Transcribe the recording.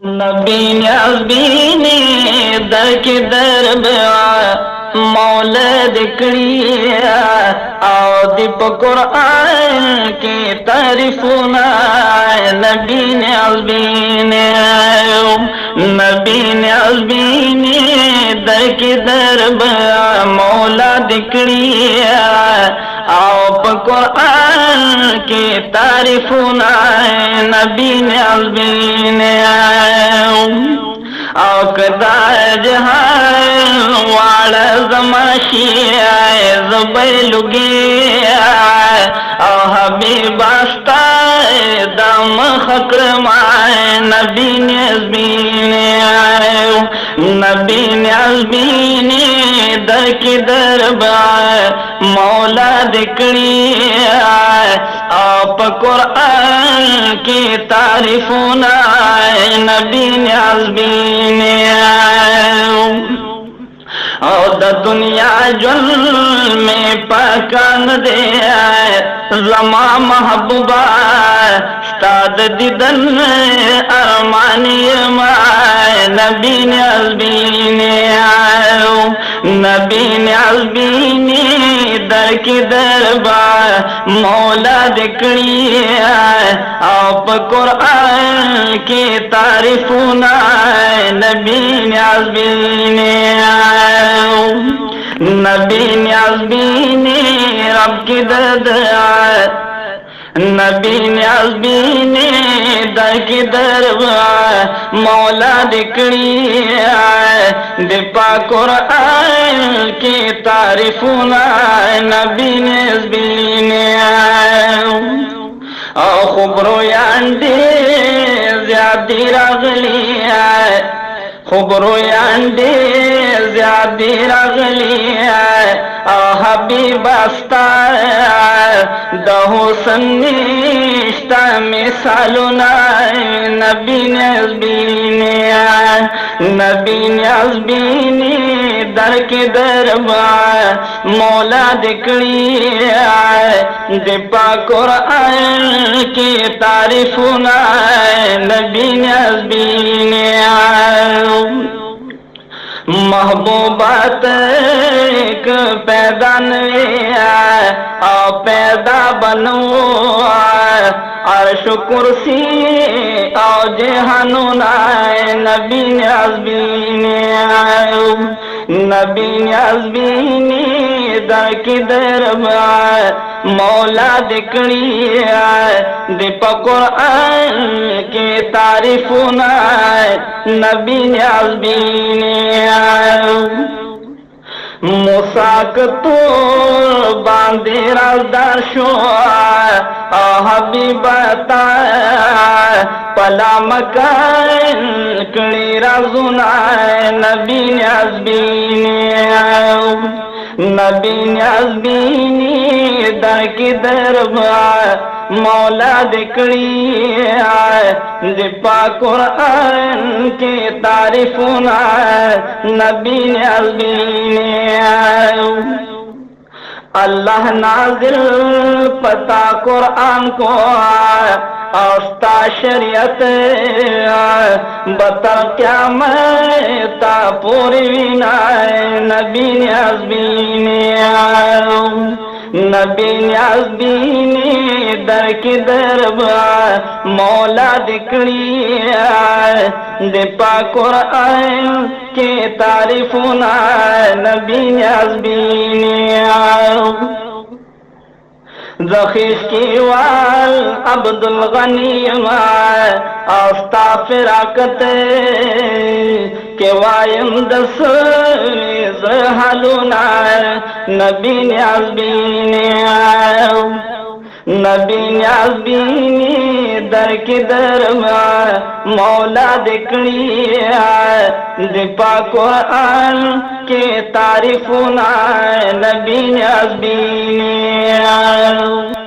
नबी न्याज़बीनी दर के दर मौलद करिया आओ दीप कुरान की तारीफ नबी न्याज़बीनी न्याज़बीनी दर के दर मौलद करिया आप कुरान की तारीफ नबी न्याज़बीनी औकदा जहां वाला जमाशी ज़बैलुगे हबीबास्ता दम खक्रमाए नबी न्याज़बीनी दर की दरबार मौला दिकड़ी आप कुरान की तारीफ नबी न्याज़बीनी और दुनिया जुल में पकंग दे ज़मा महबूबा स्ताद दिदन अरमानी माए नबी न्याज़बीनी दर की दरबार मौला दिकड़ी आप कुरान की तारीफ नबी न्याज़बीनी रब की दर्द नबी न्याज़बीनी दर की दरबार मौला दिकड़ी दीपा कुरान की तारीफ नबी न्याज़बीनी खुबरो यांडे ज़्यादी रगली खुबरो यांडे ज़्यादी रगली हबीबास्ता दहो सन्निष्ठा मिसालुना नबी न्याज़बीनी दर के दरबार मौला दिकड़ी दीपा कुरान की तारीफ नबी न्याज़बीनी महबूबात एक पैदा पैदा बनो अर्श कुर्सी और जहानुना नबी न्याज़बीनी दर की दरबार मौला दिकड़ी दीपा कुरान की तारीफ नबी न्याज़बीनी मुसाक तो बांधे राजदाशो हबीबता पला मकान कड़ी राजुना नबी न्याज़बीनी दर की दरबार मौला दिकड़ी दीपा कुरान की तारीफ नबी न्याज़बीनी अल्लाह नाज़िल पता कुरान को आस्ता शरीयत बतर क्या मैं ता पूरी नबी न्याज़बीनी दर की दरबार मौला दिकड़ी दीपा कुरान की तारीफ नबी न्याज़बीनी ज़ख़ीश की वाल अब्दुल गनी आस्ता फिराकत के वायम दस हलुना नबी न्याज़बीनी दर की दरबार मौला दिकड़ी दीपा कुरान की तारीफ नबी न्याज़बीनी